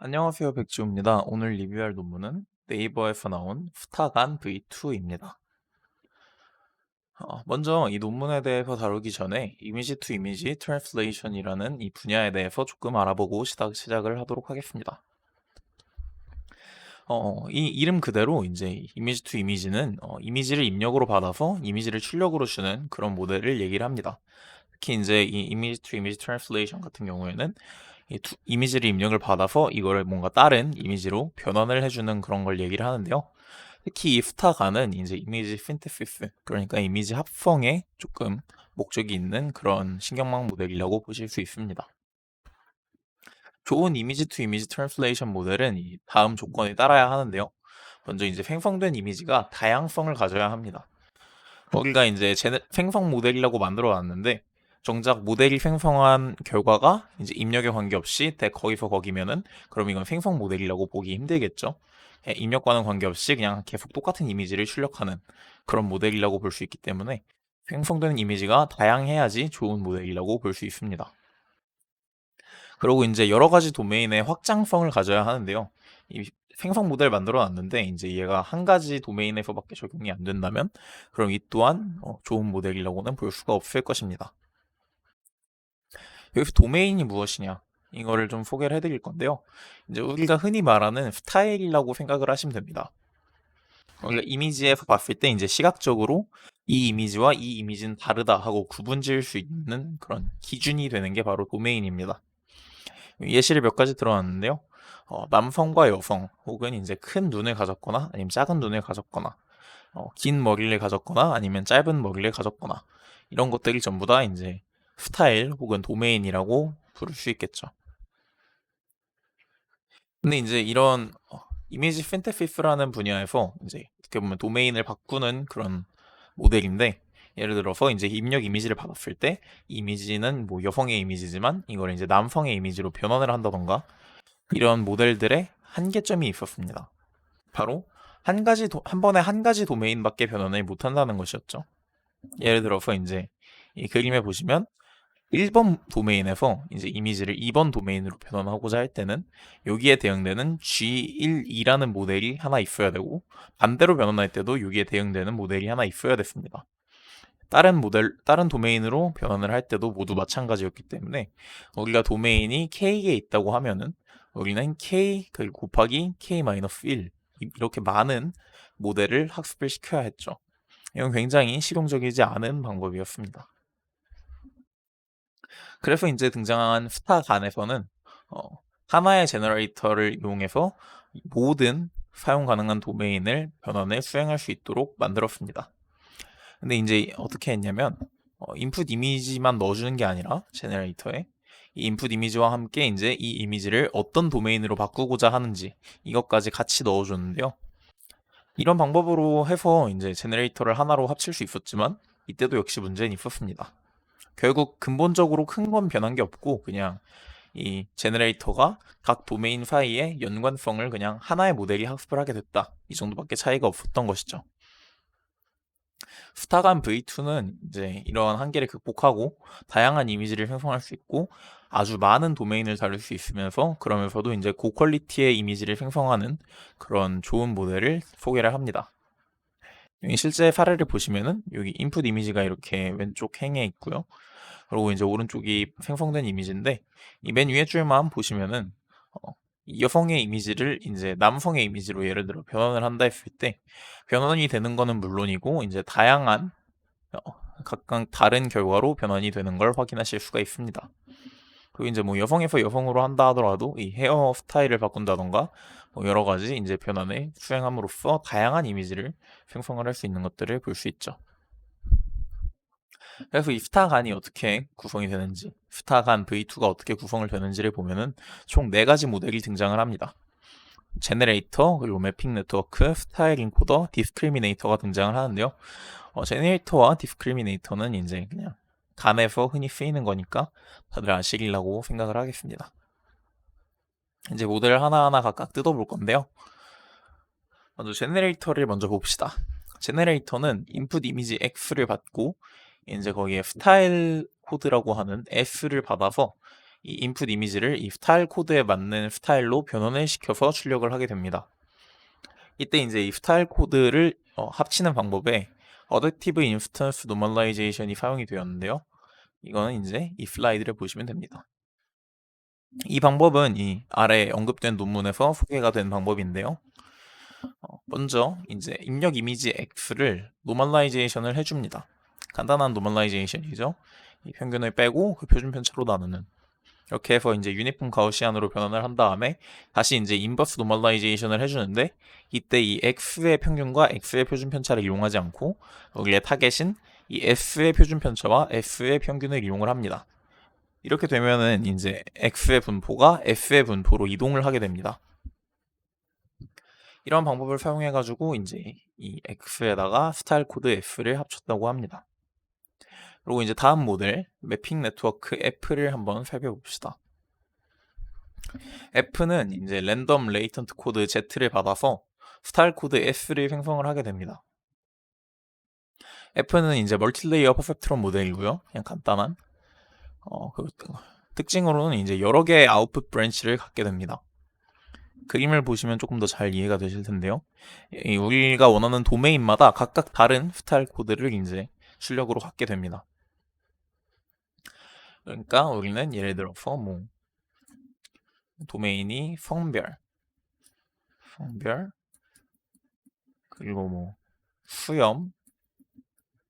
안녕하세요, 백지우입니다. 오늘 리뷰할 논문은 네이버에서 나온 후타간 V2입니다. 먼저 이 논문에 대해서 다루기 전에 이미지 투 이미지 트랜슬레이션이라는 이 분야에 대해서 조금 알아보고 시작을 하도록 하겠습니다. 이 이름 그대로 이제 이미지 투 이미지는 이미지를 입력으로 받아서 이미지를 출력으로 주는 그런 모델을 얘기를 합니다. 특히 이제 이 이미지 투 이미지 트랜슬레이션 같은 경우에는 이미지를 입력을 받아서 이거를 뭔가 다른 이미지로 변환을 해주는 그런 걸 얘기를 하는데요. 특히 이 후타가는 이제 이미지 신테시스, 그러니까 이미지 합성에 조금 목적이 있는 그런 신경망 모델이라고 보실 수 있습니다. 좋은 이미지 투 이미지 트랜슬레이션 모델은 이 다음 조건을 따라야 하는데요. 먼저 이제 생성된 이미지가 다양성을 가져야 합니다. 우리가 이제 생성 모델이라고 만들어 놨는데 정작 모델이 생성한 결과가 이제 입력에 관계없이 거기서 거기면은 그럼 이건 생성 모델이라고 보기 힘들겠죠. 입력과는 관계없이 그냥 계속 똑같은 이미지를 출력하는 그런 모델이라고 볼 수 있기 때문에 생성되는 이미지가 다양해야지 좋은 모델이라고 볼 수 있습니다. 그리고 이제 여러 가지 도메인의 확장성을 가져야 하는데요. 이 생성 모델 만들어 놨는데 이제 얘가 한 가지 도메인에서밖에 적용이 안 된다면 그럼 이 또한 좋은 모델이라고는 볼 수가 없을 것입니다. 여기서 도메인이 무엇이냐? 이거를 좀 소개를 해드릴 건데요. 이제 우리가 흔히 말하는 스타일이라고 생각을 하시면 됩니다. 우리가 이미지에서 봤을 때 이제 시각적으로 이 이미지와 이 이미지는 다르다 하고 구분 지을 수 있는 그런 기준이 되는 게 바로 도메인입니다. 예시를 몇 가지 들어놨는데요. 남성과 여성, 혹은 이제 큰 눈을 가졌거나, 아니면 작은 눈을 가졌거나, 긴 머리를 가졌거나, 아니면 짧은 머리를 가졌거나, 이런 것들이 전부 다 이제 스타일 혹은 도메인이라고 부를 수 있겠죠. 근데 이제 이런 이미지 신테시스라는 분야에서 이제 어떻게 보면 도메인을 바꾸는 그런 모델인데, 예를 들어서 이제 입력 이미지를 받았을 때 이미지는 뭐 여성의 이미지지만 이걸 이제 남성의 이미지로 변환을 한다던가 이런 모델들의 한계점이 있었습니다. 바로 한 번에 한 가지 도메인밖에 변환을 못 한다는 것이었죠. 예를 들어서 이제 이 그림에 보시면 1번 도메인에서 이제 이미지를 2번 도메인으로 변환하고자 할 때는 여기에 대응되는 G12라는 모델이 하나 있어야 되고 반대로 변환할 때도 여기에 대응되는 모델이 하나 있어야 됐습니다. 다른 도메인으로 변환을 할 때도 모두 마찬가지였기 때문에 우리가 도메인이 K에 있다고 하면은 우리는 K 곱하기 K-1 이렇게 많은 모델을 학습을 시켜야 했죠. 이건 굉장히 실용적이지 않은 방법이었습니다. 그래서 이제 등장한 스타간에서는 어, 하나의 제너레이터를 이용해서 모든 사용 가능한 도메인을 변환을 수행할 수 있도록 만들었습니다. 근데 이제 어떻게 했냐면 인풋 이미지만 넣어주는 게 아니라 제너레이터에 이 인풋 이미지와 함께 이제 이 이미지를 어떤 도메인으로 바꾸고자 하는지 이것까지 같이 넣어줬는데요. 이런 방법으로 해서 이제 제너레이터를 하나로 합칠 수 있었지만 이때도 역시 문제는 있었습니다. 결국 근본적으로 큰 건 변한 게 없고 그냥 이 제너레이터가 각 도메인 사이의 연관성을 그냥 하나의 모델이 학습을 하게 됐다. 이 정도밖에 차이가 없었던 것이죠. 스타간 V2는 이제 이러한 한계를 극복하고 다양한 이미지를 생성할 수 있고 아주 많은 도메인을 다룰 수 있으면서 그러면서도 이제 고퀄리티의 이미지를 생성하는 그런 좋은 모델을 소개를 합니다. 여기 실제 사례를 보시면은 여기 인풋 이미지가 이렇게 왼쪽 행에 있고요. 그리고 이제 오른쪽이 생성된 이미지인데 이 맨 위에 줄만 보시면은 이 여성의 이미지를 이제 남성의 이미지로 예를 들어 변환을 한다 했을 때 변환이 되는 거는 물론이고 이제 다양한 각각 다른 결과로 변환이 되는 걸 확인하실 수가 있습니다. 그리고 이제 뭐 여성에서 여성으로 한다 하더라도 이 헤어 스타일을 바꾼다던가 뭐 여러 가지 이제 변환을 수행함으로써 다양한 이미지를 생성을 할 수 있는 것들을 볼 수 있죠. 그래서 이 스타간이 어떻게 구성이 되는지, 스타간 V2가 어떻게 구성을 되는지를 보면은 총 4가지 모델이 등장을 합니다. 제네레이터, 그리고 매핑 네트워크, 스타일 인코더, 디스크리미네이터가 등장을 하는데요. 제네레이터와 디스크리미네이터는 이제 그냥 간에서 흔히 쓰이는 거니까 다들 아시리라고 생각을 하겠습니다. 이제 모델 하나하나 각각 뜯어볼 건데요. 먼저 제네레이터를 먼저 봅시다. 제네레이터는 인풋 이미지 X를 받고 이제 거기에 스타일 코드라고 하는 S를 받아서 이 인풋 이미지를 이 스타일 코드에 맞는 스타일로 변환을 시켜서 출력을 하게 됩니다. 이때 이제 이 스타일 코드를 합치는 방법에 Adaptive Instance Normalization이 사용이 되었는데요. 이거는 이제 이 슬라이드를 보시면 됩니다. 이 방법은 이 아래 언급된 논문에서 소개가 된 방법인데요. 먼저 이제 입력 이미지 X를 노멀라이제이션을 해줍니다. 간단한 노멀라이제이션이죠. 이 평균을 빼고 그 표준 편차로 나누는. 이렇게 해서 이제 유니폼 가우시안으로 변환을 한 다음에 다시 이제 인버스 노멀라이제이션을 해주는데 이때 이 X의 평균과 X의 표준 편차를 이용하지 않고 여기에 타겟인 이 S의 표준 편차와 S의 평균을 이용을 합니다. 이렇게 되면은 이제 X의 분포가 S의 분포로 이동을 하게 됩니다. 이런 방법을 사용해가지고 이제 이 X에다가 스타일 코드 F를 합쳤다고 합니다. 그리고 이제 다음 모델 매핑 네트워크 F를 한번 살펴봅시다. F는 이제 랜덤 레이턴트 코드 Z를 받아서 스타일 코드 S를 생성을 하게 됩니다. F는 이제 멀티레이어 퍼펙트론 모델이고요. 그냥 간단한 그 특징으로는 이제 여러 개의 아웃풋 브랜치를 갖게 됩니다. 그림을 보시면 조금 더 잘 이해가 되실 텐데요. 우리가 원하는 도메인마다 각각 다른 스타일 코드를 이제 출력으로 갖게 됩니다. 그러니까 우리는 예를 들어서 뭐 도메인이 성별 그리고 뭐 수염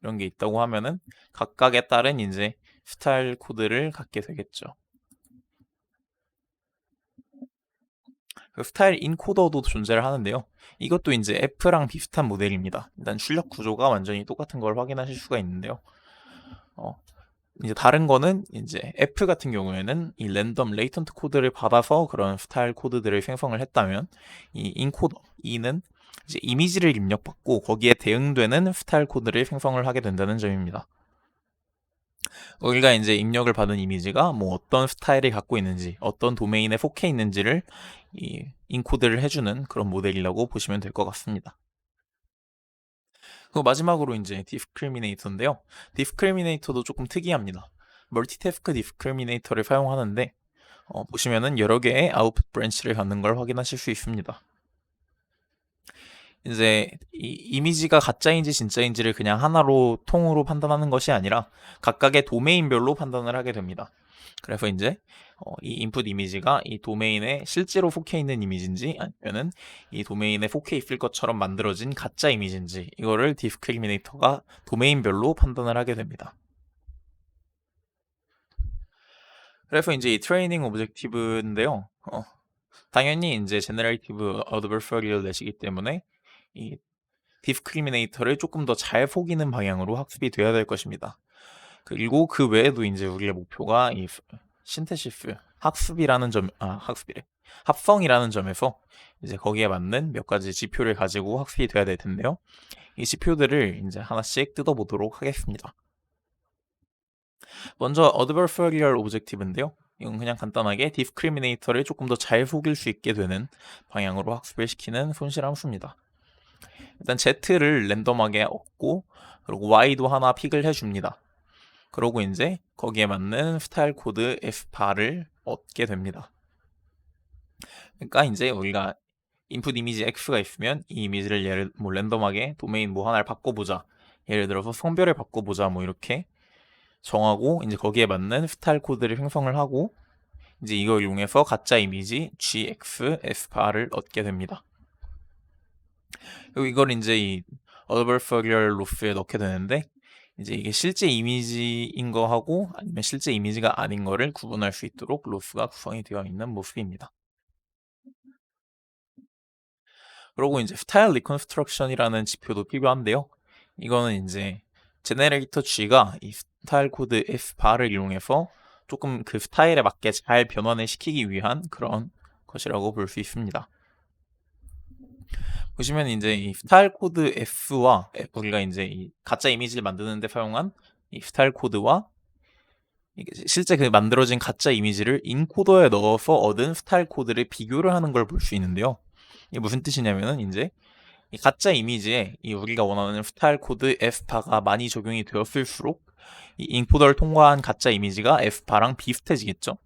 이런 게 있다고 하면은 각각에 따른 이제 스타일 코드를 갖게 되겠죠. 그 스타일 인코더도 존재를 하는데요. 이것도 이제 F랑 비슷한 모델입니다. 일단 출력 구조가 완전히 똑같은 걸 확인하실 수가 있는데요. 이제 다른 거는 이제 F 같은 경우에는 이 랜덤 레이턴트 코드를 받아서 그런 스타일 코드들을 생성을 했다면 이 인코더 E는 이제 이미지를 입력받고 거기에 대응되는 스타일 코드를 생성을 하게 된다는 점입니다. 우리가 이제 입력을 받은 이미지가 뭐 어떤 스타일을 갖고 있는지, 어떤 도메인에 속해 있는지를 이 인코드를 해주는 그런 모델이라고 보시면 될 것 같습니다. 그리고 마지막으로 이제 디스크리미네이터인데요. 디스크리미네이터도 조금 특이합니다. 멀티태스크 디스크리미네이터를 사용하는데 보시면은 여러 개의 아웃풋 브랜치를 갖는 걸 확인하실 수 있습니다. 이제 이 이미지가 가짜인지 진짜인지를 그냥 하나로 통으로 판단하는 것이 아니라 각각의 도메인별로 판단을 하게 됩니다. 그래서 이제 이 인풋 이미지가 이 도메인에 실제로 속해 있는 이미지인지 아니면은 이 도메인에 속해 있을 것처럼 만들어진 가짜 이미지인지 이거를 디스크리미네이터가 도메인별로 판단을 하게 됩니다. 그래서 이제 이 트레이닝 오브젝티브인데요. 당연히 이제 제너레이티브 어드버서리를 내시기 때문에 이 디스크리미네이터를 조금 더 잘 속이는 방향으로 학습이 되어야 될 것입니다. 그리고 그 외에도 이제 우리의 목표가 이 신테시스 학습이래. 합성이라는 점에서 이제 거기에 맞는 몇 가지 지표를 가지고 학습이 돼야 될 텐데요. 이 지표들을 이제 하나씩 뜯어보도록 하겠습니다. 먼저 adversarial objective인데요. 이건 그냥 간단하게 디스크리미네이터를 조금 더 잘 속일 수 있게 되는 방향으로 학습을 시키는 손실 함수입니다. 일단 Z를 랜덤하게 얻고 그리고 Y도 하나 픽을 해줍니다. 그러고 이제 거기에 맞는 스타일 코드 F바를 얻게 됩니다. 그러니까 이제 우리가 인풋 이미지 X가 있으면 이 이미지를 뭐 랜덤하게 도메인 뭐 하나를 바꿔보자. 예를 들어서 성별을 바꿔보자 뭐 이렇게 정하고 이제 거기에 맞는 스타일 코드를 생성을 하고 이제 이걸 이용해서 가짜 이미지 GX F바를 얻게 됩니다. 그리고 이걸 이제 이 adversarial loss에 넣게 되는데 이제 이게 실제 이미지인 거하고 아니면 실제 이미지가 아닌 거를 구분할 수 있도록 로스가 구성이 되어 있는 모습입니다. 그리고 이제 스타일 리컨스트럭션이라는 지표도 필요한데요. 이거는 이제 제네레이터 G가 이 스타일 코드 F바를 이용해서 조금 그 스타일에 맞게 잘 변환을 시키기 위한 그런 것이라고 볼 수 있습니다. 보시면 이제 이 스타일 코드 F와 우리가 이제 이 가짜 이미지를 만드는 데 사용한 이 스타일 코드와 실제 그 만들어진 가짜 이미지를 인코더에 넣어서 얻은 스타일 코드를 비교를 하는 걸 볼 수 있는데요. 이게 무슨 뜻이냐면은 이제 이 가짜 이미지에 이 우리가 원하는 스타일 코드 F파가 많이 적용이 되었을수록 이 인코더를 통과한 가짜 이미지가 F파랑 비슷해지겠죠.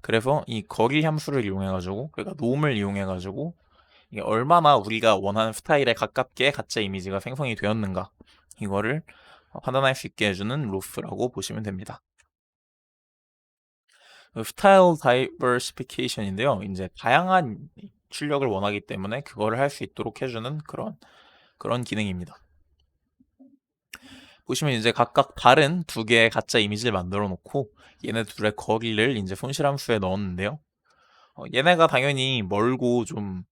그래서 이 거리 함수를 이용해 가지고, 그러니까 놈을 이용해 가지고 이게 얼마나 우리가 원하는 스타일에 가깝게 가짜 이미지가 생성이 되었는가, 이거를 판단할 수 있게 해주는 루프라고 보시면 됩니다. 스타일 다이버시피케이션인데요. 이제 다양한 출력을 원하기 때문에 그거를 할 수 있도록 해주는 그런 기능입니다. 보시면 이제 각각 다른 두 개의 가짜 이미지를 만들어 놓고 얘네 둘의 거리를 이제 손실함수에 넣었는데요. 얘네가 당연히 멀고 좀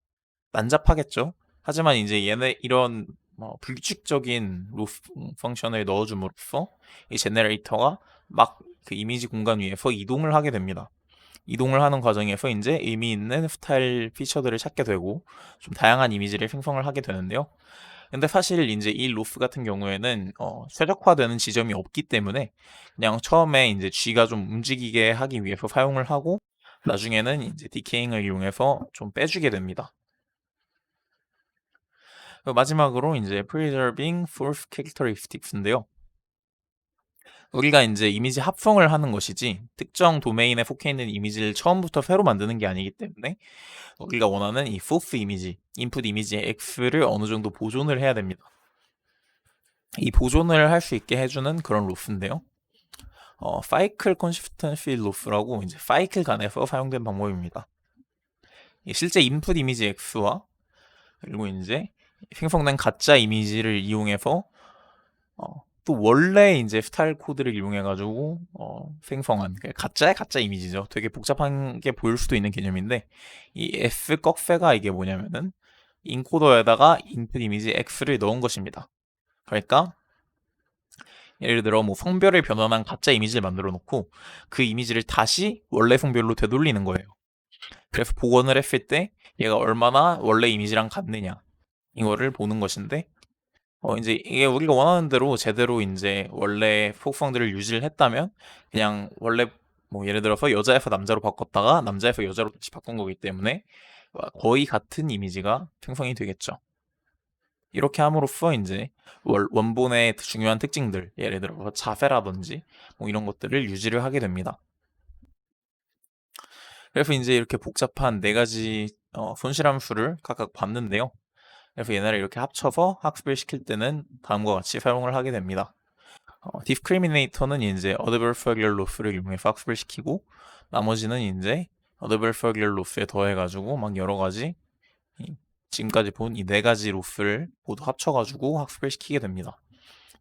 난잡하겠죠. 하지만 이제 얘네 이런 불규칙적인 루프 펑션을 넣어줌으로써 이 제너레이터가 막 그 이미지 공간 위에서 이동을 하게 됩니다. 이동을 하는 과정에서 이제 의미 있는 스타일 피처들을 찾게 되고 좀 다양한 이미지를 생성을 하게 되는데요. 근데 사실 이제 이 루프 같은 경우에는 최적화되는 지점이 없기 때문에 그냥 처음에 이제 G가 좀 움직이게 하기 위해서 사용을 하고 나중에는 이제 디케잉을 이용해서 좀 빼주게 됩니다. 마지막으로 이제 preserving false characteristics인데요. 우리가 이제 이미지 합성을 하는 것이지 특정 도메인에 속해 있는 이미지를 처음부터 새로 만드는 게 아니기 때문에 우리가 원하는 이 source 이미지, 인풋 이미지의 X를 어느 정도 보존을 해야 됩니다. 이 보존을 할 수 있게 해주는 그런 루프인데요. 사이클 컨시스턴시 루프라고 이제 사이클 간에서 사용된 방법입니다. 실제 인풋 이미지 X와 그리고 이제 생성된 가짜 이미지를 이용해서 또 원래 이제 스타일 코드를 이용해 가지고 생성한 가짜의 가짜 이미지죠. 되게 복잡한 게 보일 수도 있는 개념인데 이 S 꺽쇠가 이게 뭐냐면은 인코더에다가 인풋 이미지 X를 넣은 것입니다. 그러니까 예를 들어 뭐 성별을 변환한 가짜 이미지를 만들어 놓고 그 이미지를 다시 원래 성별로 되돌리는 거예요. 그래서 복원을 했을 때 얘가 얼마나 원래 이미지랑 같느냐 이거를 보는 것인데 이제 이게 우리가 원하는 대로 제대로 이제 원래 속성들을 유지를 했다면 그냥 원래 뭐 예를 들어서 여자에서 남자로 바꿨다가 남자에서 여자로 다시 바꾼 거기 때문에 거의 같은 이미지가 생성이 되겠죠. 이렇게 함으로써 이제 원본의 중요한 특징들, 예를 들어 자세라든지 뭐 이런 것들을 유지를 하게 됩니다. 그래서 이제 이렇게 복잡한 네 가지 손실함수를 각각 봤는데요. 그래서 얘네를 이렇게 합쳐서 학습을 시킬 때는 다음과 같이 사용을 하게 됩니다. discriminator는 이제 adversarial loss를 이용해서 학습을 시키고 나머지는 이제 adversarial loss에 더해가지고 막 여러 가지 지금까지 본 이 네 가지 로스를 모두 합쳐가지고 학습을 시키게 됩니다.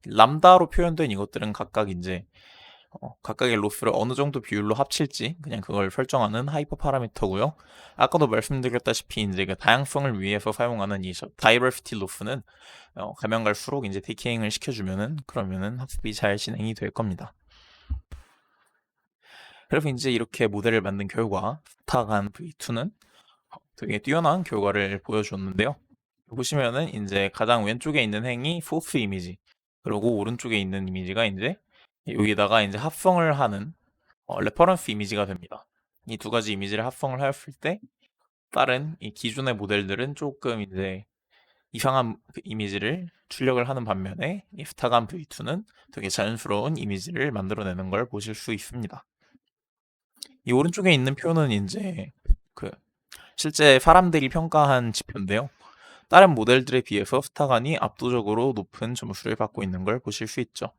람다로 표현된 이것들은 각각 이제 각각의 로스를 어느 정도 비율로 합칠지 그냥 그걸 설정하는 하이퍼 파라미터고요. 아까도 말씀드렸다시피 이제 그 다양성을 위해서 사용하는 이 다이버시티 로스는 가면 갈수록 이제 디케잉을 시켜주면은 그러면은 학습이 잘 진행이 될 겁니다. 그래서 이제 이렇게 모델을 만든 결과 스타간 V2는 되게 뛰어난 결과를 보여줬는데요. 보시면은 이제 가장 왼쪽에 있는 행이 소스 이미지, 그리고 오른쪽에 있는 이미지가 이제 여기다가 이제 합성을 하는 레퍼런스 이미지가 됩니다. 이 두 가지 이미지를 합성을 했을 때 다른 이 기존의 모델들은 조금 이제 이상한 그 이미지를 출력을 하는 반면에 이 스타감 V2는 되게 자연스러운 이미지를 만들어내는 걸 보실 수 있습니다. 이 오른쪽에 있는 표는 이제 그 실제 사람들이 평가한 지표인데요. 다른 모델들에 비해서 스타간이 압도적으로 높은 점수를 받고 있는 걸 보실 수 있죠.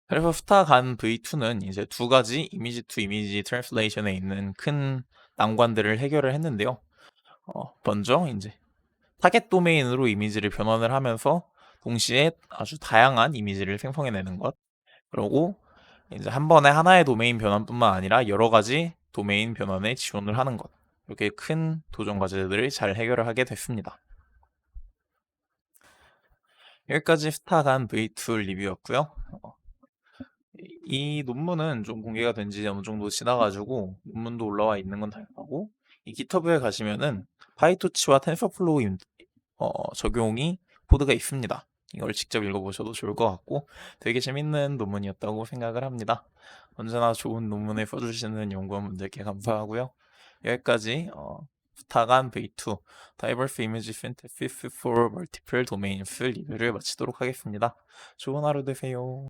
그래서 스타간 V2는 이제 두 가지 이미지 투 이미지 트랜슬레이션에 있는 큰 난관들을 해결을 했는데요. 먼저 이제 타겟 도메인으로 이미지를 변환을 하면서 동시에 아주 다양한 이미지를 생성해내는 것. 그리고 이제 한 번에 하나의 도메인 변환뿐만 아니라 여러 가지 도메인 변환에 지원을 하는 것. 이렇게 큰 도전 과제들을 잘 해결을 하게 됐습니다. 여기까지 스타간 V2 리뷰였고요. 이 논문은 좀 공개가 된 지 어느 정도 지나가지고 논문도 올라와 있는 건 당연하고 이 GitHub에 가시면은 파이토치와 텐서플로우 적용이 코드가 있습니다. 이걸 직접 읽어보셔도 좋을 것 같고 되게 재밌는 논문이었다고 생각을 합니다. 언제나 좋은 논문을 써주시는 연구원분들께 감사하고요. 여기까지 스타간 V2 Diverse Image Synthesis for Multiple Domains 리뷰를 마치도록 하겠습니다. 좋은 하루 되세요.